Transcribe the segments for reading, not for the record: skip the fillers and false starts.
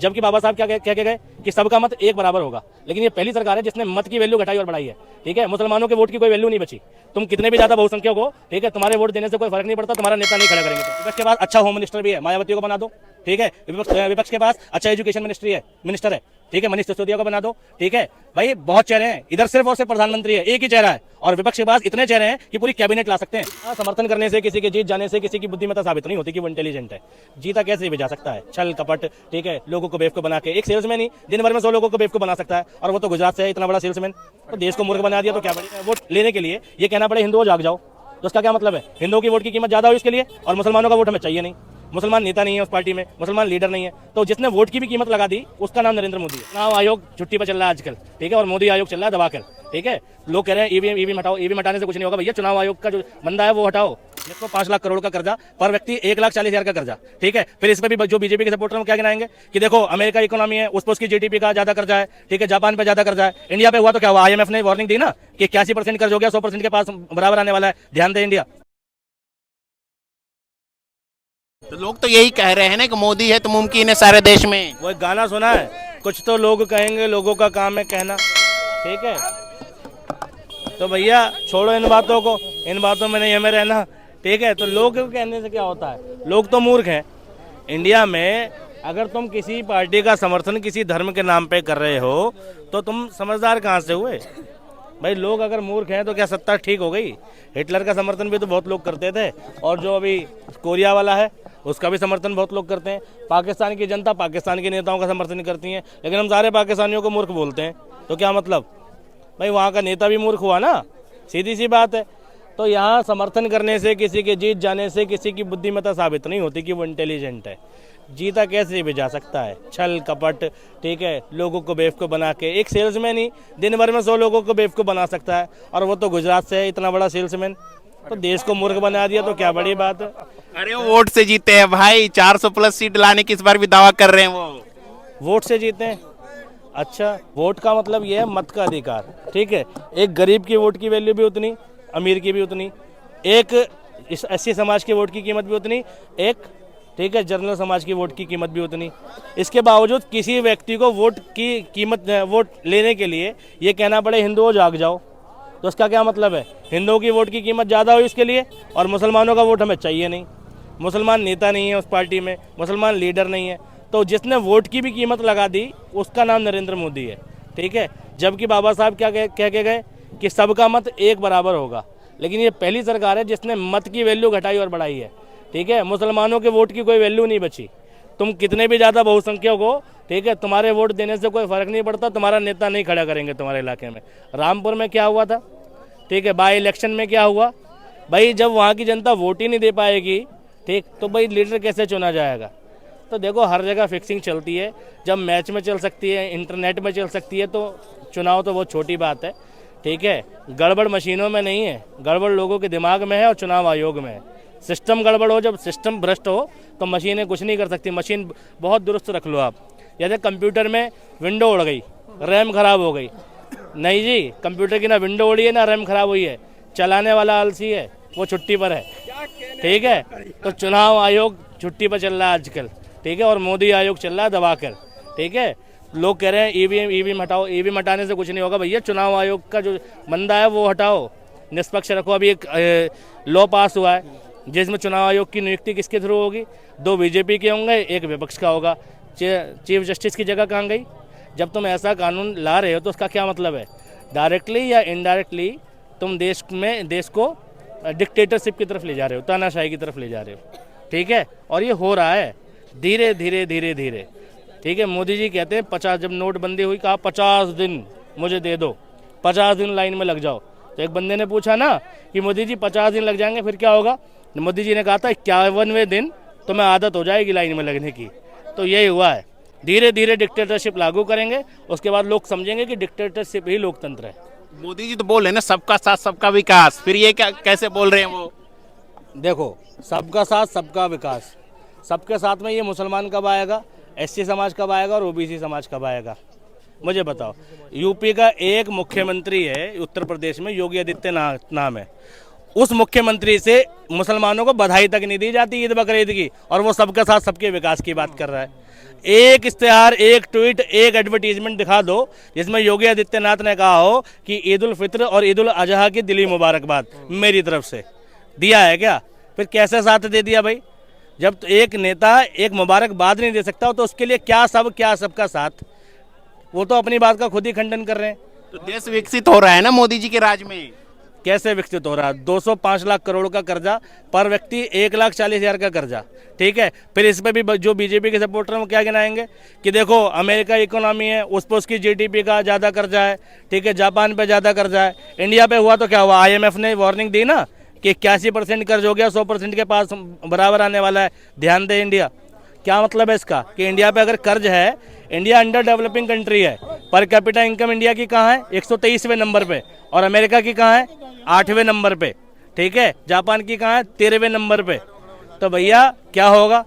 जबकि बाबा साहब क्या कह के गए कि सबका मत एक बराबर होगा, लेकिन ये पहली सरकार है जिसने मत की वैल्यू घटाई और बढ़ाई है। ठीक है, मुसलमानों के वोट की कोई वैल्यू नहीं बची। तुम कितने भी ज्यादा बहुसंख्यक हो, ठीक है, तुम्हारे वोट देने से कोई फर्क नहीं पड़ता, तुम्हारा नेता नहीं खड़ा करेंगे। विपक्ष के पास अच्छा होम मिनिस्टर भी है, मायावती को बना दो। ठीक है, विपक्ष के पास अच्छा एजुकेशन मिनिस्टर है। ठीक है, मनीष सिसोदिया को बना दो। ठीक है भाई, बहुत चेहरे हैं, इधर सिर्फ और सिर्फ प्रधानमंत्री है, एक ही चेहरा है, और विपक्ष के पास इतने चेहरे हैं कि पूरी कैबिनेट ला सकते हैं। समर्थन करने से, किसी के जीत जाने से किसी की बुद्धिमत्ता साबित नहीं होती कि वो इंटेलिजेंट है। जीता कैसे भी जा सकता है, छल कपट, ठीक है, लोगों को बेवकूफ बना के। एक सेल्समैन ही दिन भर में 100 लोगों को बेवकूफ बना सकता है, और वो तो गुजरात से है, इतना बड़ा सेल्समैन। तो देश को मूर्ख बना दिया तो क्या बड़ी वोट लेने के लिए ये कहना पड़े हिंदुओं जाग जाओ, तो उसका क्या मतलब है? हिंदुओं की वोट की कीमत ज्यादा हो इसके लिए, और मुसलमानों का वोट हमें चाहिए नहीं। मुसलमान नेता नहीं है उस पार्टी में, मुसलमान लीडर नहीं है, तो जिसने वोट की भी कीमत लगा दी उसका नाम नरेंद्र मोदी है। चुनाव आयोग छुट्टी पर चल रहा है आजकल, ठीक है, और मोदी आयोग चल रहा है दबाकर। ठीक है, लोग कह रहे हैं ईवीएम हटाओ, ईवीएम हटाने से कुछ नहीं होगा। भैया, चुनाव आयोग का जो बंदा है वो हटाओ, जिसको 5 लाख करोड़ का कर्जा, पर व्यक्ति 1,40,000 का कर्जा। ठीक है, फिर इस पर भी जो बीजेपी के सपोर्टर हैं क्या गिनाएंगे कि देखो अमेरिका इकोनॉमी है, उस पर उसकी जीडीपी का ज्यादा कर्जा है। ठीक है, जापान पे ज्यादा कर्जा है, इंडिया पे हुआ तो क्या हुआ? IMF ने वार्निंग दी ना कि 81% कर्ज हो गया, 100% के पास बराबर आने वाला है, ध्यान दे इंडिया। तो लोग तो यही कह रहे हैं ना कि मोदी है तो मुमकिन है सारे देश में। वो एक गाना सुना है, कुछ तो लोग कहेंगे, लोगों का काम है कहना। ठीक है, तो भैया छोड़ो इन बातों को, इन बातों में नहीं हमें रहना। ठीक है, तो लोग कहने से क्या होता है? लोग तो मूर्ख हैं। इंडिया में अगर तुम किसी पार्टी का समर्थन किसी धर्म के नाम पे कर रहे हो तो तुम समझदार कहाँ से हुए भाई? लोग अगर मूर्ख हैं तो क्या सत्ता ठीक हो गई? हिटलर का समर्थन भी तो बहुत लोग करते थे, और जो अभी कोरिया वाला है उसका भी समर्थन बहुत लोग करते हैं। पाकिस्तान की जनता पाकिस्तान के नेताओं का समर्थन करती है, लेकिन हम सारे पाकिस्तानियों को मूर्ख बोलते हैं, तो क्या मतलब भाई? वहाँ का नेता भी मूर्ख हुआ ना, सीधी सी बात है। तो यहाँ समर्थन करने से, किसी के जीत जाने से किसी की बुद्धिमत्ता साबित नहीं होती कि वो इंटेलिजेंट है। जीता कैसे भी जा सकता है, छल कपट, ठीक है, लोगों को बेवकूफ बना के। एक सेल्समैन ही दिन भर में 100 लोगों को बेवकूफ बना सकता है, और वो तो गुजरात से है, इतना बड़ा सेल्समैन। तो देश को मूर्ख बना दिया तो क्या बड़ी बात है? अरे वो वोट से जीते हैं भाई, 400+ सीट लाने की इस बार भी दावा कर रहे हैं वो। वोट से जीते हैं? अच्छा, वोट का मतलब ये है मत का अधिकार। ठीक है, एक गरीब की वोट की वैल्यू भी उतनी, अमीर की भी उतनी, एक इस 80 समाज के वोट की कीमत भी उतनी, एक ठीक है जनरल समाज की वोट की कीमत भी उतनी। इसके बावजूद किसी व्यक्ति को वोट की कीमत, वोट लेने के लिए ये कहना पड़े हिंदुओं जाग जाओ, तो उसका क्या मतलब है? हिंदुओं की वोट की कीमत ज़्यादा हो इसके लिए, और मुसलमानों का वोट हमें चाहिए नहीं। मुसलमान नेता नहीं है उस पार्टी में, मुसलमान लीडर नहीं है, तो जिसने वोट की भी कीमत लगा दी उसका नाम नरेंद्र मोदी है। ठीक है, जबकि बाबा साहब क्या कह के गए कि सबका मत एक बराबर होगा, लेकिन ये पहली सरकार है जिसने मत की वैल्यू घटाई और बढ़ाई है। ठीक है, मुसलमानों के वोट की कोई वैल्यू नहीं बची। तुम कितने भी ज़्यादा बहुसंख्यक हो, ठीक है, तुम्हारे वोट देने से कोई फर्क नहीं पड़ता, तुम्हारा नेता नहीं खड़ा करेंगे तुम्हारे इलाके में। रामपुर में क्या हुआ था? ठीक है, बाई इलेक्शन में क्या हुआ भाई? जब वहाँ की जनता वोट ही नहीं दे पाएगी, ठीक, तो भाई लीडर कैसे चुना जाएगा? तो देखो, हर जगह फिक्सिंग चलती है। जब मैच में चल सकती है, इंटरनेट में चल सकती है, तो चुनाव तो बहुत छोटी बात है। ठीक है, गड़बड़ मशीनों में नहीं है, गड़बड़ लोगों के दिमाग में है और चुनाव आयोग में है। सिस्टम गड़बड़ हो, जब सिस्टम भ्रष्ट हो तो मशीनें कुछ नहीं कर सकती। मशीन बहुत दुरुस्त रख लो आप। जैसे कंप्यूटर में विंडो उड़ गई, रैम खराब हो गई, नहीं जी, कंप्यूटर की ना विंडो उड़ी है ना रैम खराब हुई है, चलाने वाला आलसी है, वो छुट्टी पर है। ठीक है, तो चुनाव आयोग छुट्टी पर चल रहा है आजकल। ठीक है, और मोदी आयोग चल रहा है दबाकर। ठीक है, लोग कह रहे हैं ईवीएम हटाओ, ईवीएम हटाने से कुछ नहीं होगा। भैया, चुनाव आयोग का जो बंदा है वो हटाओ, निष्पक्ष रखो। अभी एक लॉ पास हुआ है जिसमें चुनाव आयोग की नियुक्ति किसके थ्रू होगी? 2 बीजेपी के होंगे, 1 विपक्ष का होगा। चीफ जस्टिस की जगह कहाँ गई? जब तुम ऐसा कानून ला रहे हो तो उसका क्या मतलब है? डायरेक्टली या इनडायरेक्टली तुम देश को डिक्टेटरशिप की तरफ ले जा रहे हो, तानाशाही की तरफ ले जा रहे हो। ठीक है, और ये हो रहा है धीरे धीरे धीरे धीरे। ठीक है, मोदी जी कहते हैं 50, जब नोटबंदी हुई कहा 50 दिन मुझे दे दो, 50 दिन लाइन में लग जाओ। तो एक बंदे ने पूछा ना कि मोदी जी 50 दिन लग जाएंगे फिर क्या होगा? मोदी जी ने कहा था 51वें दिन तुम्हें आदत हो जाएगी लाइन में लगने की। तो यही हुआ है, धीरे धीरे डिक्टेटरशिप लागू करेंगे, उसके बाद लोग समझेंगे कि डिक्टेटरशिप ही लोकतंत्र है। मोदी जी तो बोल रहे हैं ना सबका साथ सबका विकास, फिर ये क्या कैसे बोल रहे हैं वो? देखो, सबका साथ सबका विकास, सबके साथ में ये मुसलमान कब आएगा, SC समाज कब आएगा और OBC समाज कब आएगा? मुझे बताओ। यूपी का एक मुख्यमंत्री है उत्तर प्रदेश में, योगी आदित्यनाथ नाम है, उस मुख्यमंत्री से मुसलमानों को बधाई तक नहीं दी जाती ईद बकरीद की, और वो सबका साथ सबके विकास की बात कर रहा है। एक इश्तेहार, एक ट्वीट, एक एडवर्टीजमेंट दिखा दो जिसमें योगी आदित्यनाथ ने कहा हो कि ईद उल फित्र और ईद उल अजहा की दिली मुबारकबाद मेरी तरफ से। दिया है क्या? फिर कैसे साथ दे दिया भाई? जब तो एक नेता एक मुबारकबाद नहीं दे सकता तो उसके लिए क्या सबका साथ? वो तो अपनी बात का खुद ही खंडन कर रहे हैं। तो देश विकसित हो रहा है ना मोदी जी के राज में। कैसे विकसित हो रहा है? 205 लाख करोड़ का कर्जा पर व्यक्ति, 1,40,000 का कर्जा, ठीक है। फिर इस पे भी जो बीजेपी के सपोर्टर हैं वो क्या गिनाएंगे कि देखो अमेरिका इकोनॉमी है, उस पर उसकी जीडीपी का ज़्यादा कर्जा है, ठीक है, जापान पे ज़्यादा कर्जा है। इंडिया पे हुआ तो क्या हुआ? आईएमएफ ने वार्निंग दी ना कि 81% कर्ज हो गया, 100% के पास बराबर आने वाला है, ध्यान दे इंडिया। क्या मतलब है इसका कि इंडिया पे अगर कर्ज है, इंडिया अंडर डेवलपिंग कंट्री है, पर कैपिटा इनकम इंडिया की कहाँ है? 123वें नंबर पे, और अमेरिका की कहाँ है? 8वें नंबर पे, ठीक है। जापान की कहाँ है? 13वें नंबर पे। तो भैया क्या होगा?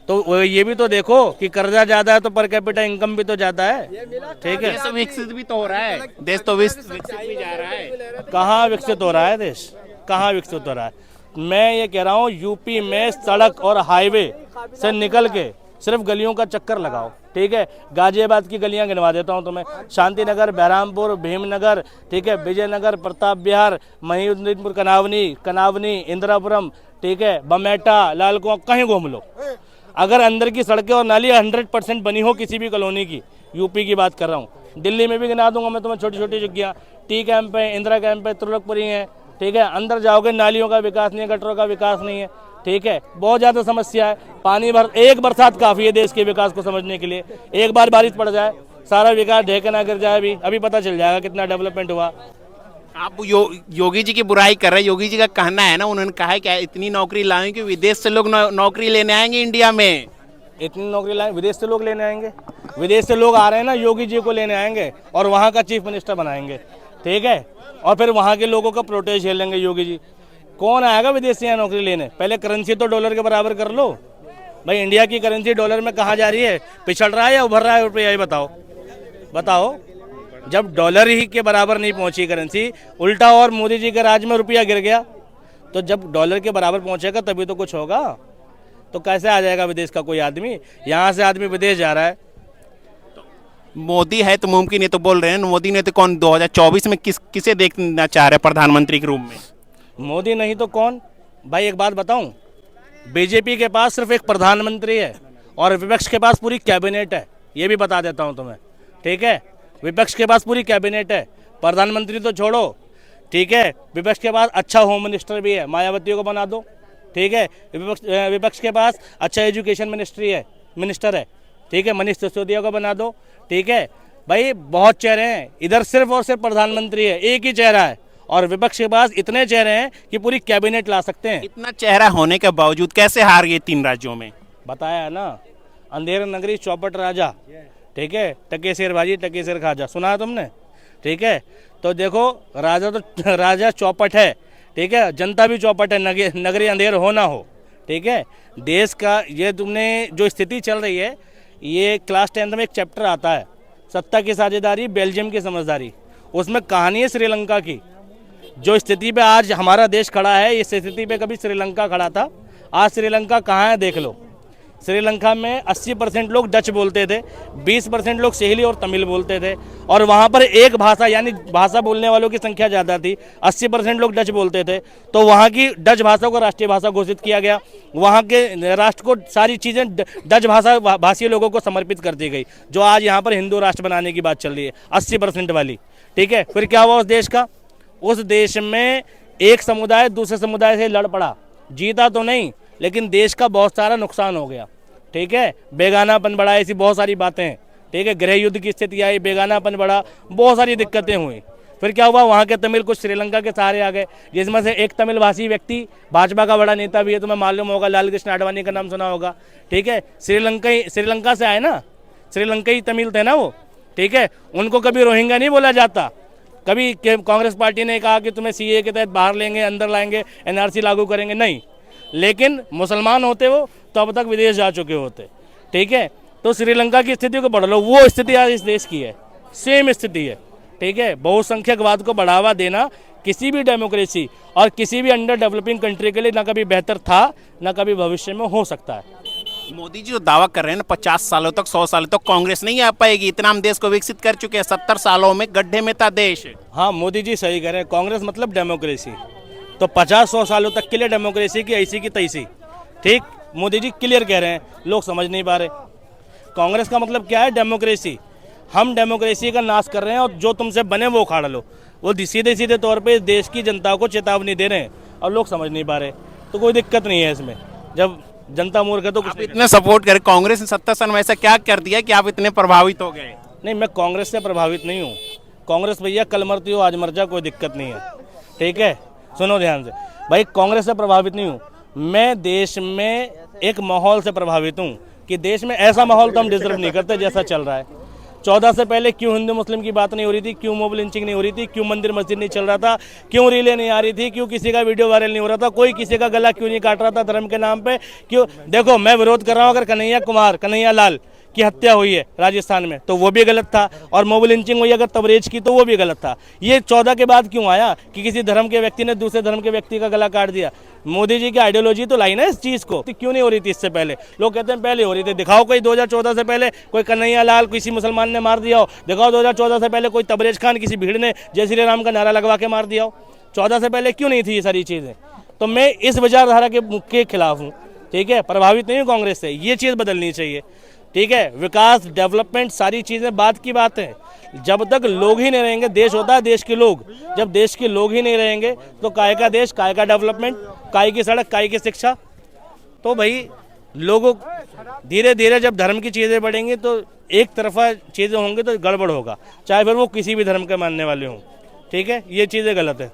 तो ये भी तो देखो कि कर्जा ज्यादा है तो पर कैपिटा इनकम भी तो ज्यादा है, ठीक है। देश तो विकसित भी तो हो रहा है, देश तो विकसित भी जा रहा है। कहाँ विकसित हो रहा है देश? कहाँ विकसित हो रहा है? मैं ये कह रहा हूँ यूपी में सड़क और हाईवे से निकल के सिर्फ गलियों का चक्कर लगाओ, ठीक है। गाजियाबाद की गलियां गिनवा देता हूं तुम्हें, शांति नगर, बहरामपुर, भीमनगर, ठीक है, विजयनगर, प्रताप विहार, महिउद्दीनपुर, कनावनी, इंदिरापुरम, ठीक है, बमेटा, लाल कुआं, कहीं घूम लो। अगर अंदर की सड़कें और नाली 100% बनी हो किसी भी कॉलोनी की, यूपी की बात कर रहा हूँ, दिल्ली में भी गिना दूंगा मैं तुम्हें छोटी छोटी जगह, टी कैंप है, इंदिरा कैंप है, त्रिलोकपुरी है, ठीक है। अंदर जाओगे नालियों का विकास नहीं है, गटरों का विकास नहीं है, ठीक है। बहुत ज़्यादा समस्या है। एक बरसात काफ़ी है देश के विकास को समझने के लिए। एक बार बारिश पड़ जाए सारा विकास ढेके ना गिर जाए, अभी पता चल जाएगा कितना डेवलपमेंट हुआ। आप योगी जी की बुराई कर रहे हैं। योगी जी का कहना है ना, उन्होंने कहा है कि इतनी नौकरी लाएंगे कि विदेश से लोग नौकरी लेने आएंगे इंडिया में। इतनी नौकरी लाएंगे, विदेश से लोग लेने आएंगे? विदेश से लोग आ रहे हैं ना, योगी जी को लेने आएंगे और वहाँ का चीफ मिनिस्टर बनाएंगे, ठीक है। और फिर वहाँ के लोगों का प्रोटेस्ट झेलेंगे योगी जी। कौन आएगा विदेश से यहाँ नौकरी लेने? पहले करेंसी तो डॉलर के बराबर कर लो भाई। इंडिया की करेंसी डॉलर में कहाँ जा रही है? पिछड़ रहा है या उभर रहा है रुपया? ये बताओ। जब डॉलर ही के बराबर नहीं पहुंची करेंसी, उल्टा और मोदी जी के राज में रुपया गिर गया, तो जब डॉलर के बराबर पहुंचेगा तभी तो कुछ होगा। तो कैसे आ जाएगा विदेश का कोई आदमी? यहाँ से आदमी विदेश जा रहा है। मोदी है तो मुमकिन है तो बोल रहे हैं। मोदी ने तो कौन 2024 में किसे देखना चाह रहे हैं प्रधानमंत्री के रूप में? मोदी नहीं तो कौन? भाई एक बात बताऊं, बीजेपी के पास सिर्फ एक प्रधानमंत्री है और विपक्ष के पास पूरी कैबिनेट है। ये भी बता देता हूं तुम्हें, ठीक है। विपक्ष के पास पूरी कैबिनेट है, प्रधानमंत्री तो छोड़ो, ठीक है। विपक्ष के पास अच्छा होम मिनिस्टर भी है, मायावती को बना दो, ठीक है। विपक्ष के पास अच्छा एजुकेशन मिनिस्टर है, ठीक है, मनीष सिसोदिया को बना दो, ठीक है। भाई बहुत चेहरे हैं, इधर सिर्फ और सिर्फ प्रधानमंत्री है, एक ही चेहरा है, और विपक्ष के पास इतने चेहरे हैं कि पूरी कैबिनेट ला सकते हैं। इतना चेहरा होने के बावजूद कैसे हार गए 3 राज्यों में? बताया है ना, अंधेर नगरी चौपट राजा, ठीक है, टके शेर भाजी टके शेर खाजा, सुना है तुमने, ठीक है। तो देखो राजा चौपट है, ठीक है, जनता भी चौपट है, नगरी अंधेर हो ना हो, ठीक है। देश का ये तुमने जो स्थिति चल रही है, ये क्लास 10th में एक चैप्टर आता है, सत्ता की साझेदारी बेल्जियम की समझदारी। उसमें कहानी है श्रीलंका की। जो स्थिति पे आज हमारा देश खड़ा है, इस स्थिति पे कभी श्रीलंका खड़ा था। आज श्रीलंका कहाँ है देख लो। श्रीलंका में 80% लोग डच बोलते थे, 20% लोग सहेली और तमिल बोलते थे, और वहाँ पर एक भाषा यानी भाषा बोलने वालों की संख्या ज़्यादा थी। 80% लोग डच बोलते थे, तो वहाँ की डच भाषा को राष्ट्रीय भाषा घोषित किया गया। वहाँ के राष्ट्र को सारी चीज़ें डच भाषी लोगों को समर्पित कर दी गई, जो आज यहाँ पर हिंदू राष्ट्र बनाने की बात चल रही है 80% वाली, ठीक है। फिर क्या हुआ उस देश का? उस देश में एक समुदाय दूसरे समुदाय से लड़ पड़ा, जीता तो नहीं, लेकिन देश का बहुत सारा नुकसान हो गया, ठीक है। बेगानापन बढ़ा, ऐसी बहुत सारी बातें हैं, ठीक है। गृह युद्ध की स्थिति आई, बेगानापन बढ़ा, बहुत सारी दिक्कतें हुई। फिर क्या हुआ? वहाँ के तमिल कुछ श्रीलंका के सहारे आ गए, जिसमें से एक तमिल भाषी व्यक्ति भाजपा का बड़ा नेता भी है, तुम्हें मालूम होगा, लाल कृष्ण आडवाणी का नाम सुना होगा, ठीक है। श्रीलंका से आए ना, श्रीलंकाई तमिल थे ना वो, ठीक है। उनको कभी रोहिंग्या नहीं बोला जाता। कभी कांग्रेस पार्टी ने कहा कि तुम्हें सीए के तहत बाहर लेंगे, अंदर लाएंगे, एनआरसी लागू करेंगे, नहीं। लेकिन मुसलमान होते वो तो अब तक विदेश जा चुके होते, ठीक है। तो श्रीलंका की स्थिति को पढ़ लो, वो स्थिति आज इस देश की है, सेम स्थिति है, ठीक है। बहुसंख्यकवाद को बढ़ावा देना किसी भी डेमोक्रेसी और किसी भी अंडर डेवलपिंग कंट्री के लिए ना कभी बेहतर था, ना कभी भविष्य में हो सकता है। मोदी जी जो दावा कर रहे हैं ना 50 सालों तक 100 सालों तक कांग्रेस नहीं आ पाएगी, इतना हम देश को विकसित कर चुके हैं, 70 सालों में गड्ढे में था देश। हाँ, मोदी जी सही कह रहे हैं, कांग्रेस मतलब डेमोक्रेसी, तो 50-100 सालों तक के लिए डेमोक्रेसी की ऐसी की तैसी, ठीक। मोदी जी क्लियर कह रहे हैं, लोग समझ नहीं पा रहे। कांग्रेस का मतलब क्या है? डेमोक्रेसी। हम डेमोक्रेसी का नाश कर रहे हैं और जो तुमसे बने वो उखाड़ लो। वो सीधे सीधे तौर पे देश की जनता को चेतावनी दे रहे हैं और लोग समझ नहीं पा रहे। तो कोई दिक्कत नहीं है इसमें, जब जनता मूर्ख है तो कुछ आप इतने सपोर्ट करें, कांग्रेस ने 70 साल में ऐसा क्या कर दिया कि आप इतने प्रभावित हो गए? नहीं, मैं कांग्रेस से प्रभावित नहीं हूँ। कांग्रेस भैया कल मरती हो आज मर जा, कोई दिक्कत नहीं है, ठीक है। सुनो ध्यान से भाई, कांग्रेस से प्रभावित नहीं हूँ मैं, देश में एक माहौल से प्रभावित हूँ कि देश में ऐसा माहौल तो हम डिजर्व नहीं करते जैसा चल रहा है। 14 से पहले क्यों हिंदू मुस्लिम की बात नहीं हो रही थी, क्यों मोब लिंचिंग नहीं हो रही थी, क्यों मंदिर मस्जिद नहीं चल रहा था, क्यों रीलें नहीं आ रही थी, क्यों किसी का वीडियो वायरल नहीं हो रहा था, कोई किसी का गला क्यों नहीं काट रहा था धर्म के नाम पे, क्यों? देखो, मैं विरोध कर रहा हूँ अगर कन्हैया लाल की हत्या हुई है राजस्थान में तो वो भी गलत था, और मोब लिंचिंग हुई अगर तबरेज की तो वो भी गलत था। ये 14 के बाद क्यों आया कि किसी धर्म के व्यक्ति ने दूसरे धर्म के व्यक्ति का गला काट दिया? मोदी जी की आइडियोलॉजी तो लाई ना इस चीज को। तो क्यों नहीं हो रही थी इससे पहले? लोग कहते हैं पहले हो रही थी, दिखाओ कोई 2014 से पहले कोई कन्हैया लाल किसी मुसलमान ने मार दिया हो, दिखाओ 2014 से पहले कोई तबरेज खान किसी भीड़ ने जय श्री राम का नारा लगवा के मार दिया हो। 14 से पहले क्यों नहीं थी ये सारी चीजें? तो मैं इस विचारधारा के खिलाफ हूँ, ठीक है। प्रभावित नहीं हूँ कांग्रेस से, ये चीज बदलनी चाहिए, ठीक है। विकास, डेवलपमेंट, सारी चीजें बात की बात है। जब तक लोग ही नहीं रहेंगे, देश होता है देश के लोग, जब देश के लोग ही नहीं रहेंगे तो काय का देश, काय का डेवलपमेंट, काय की सड़क, काय की शिक्षा। तो भाई लोगों धीरे धीरे जब धर्म की चीज़ें बढ़ेंगी तो एक तरफा चीज़ें होंगी तो गड़बड़ होगा, चाहे फिर वो किसी भी धर्म के मानने वाले हों, ठीक है। ये चीज़ें गलत है।